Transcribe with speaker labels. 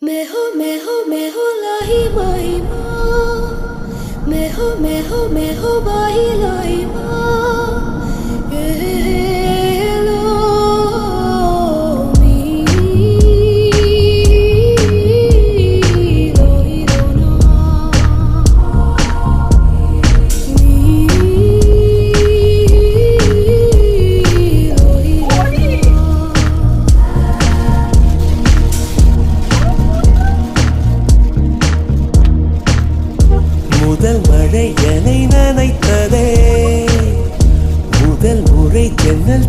Speaker 1: मैं हो लाही माही माँ मैं हो बाही लाई माँ ये लो मी लोही रोना मी लोही रोना
Speaker 2: முதல் மழை என்னை நனைத்ததே முதல் முறை ஜன்னல்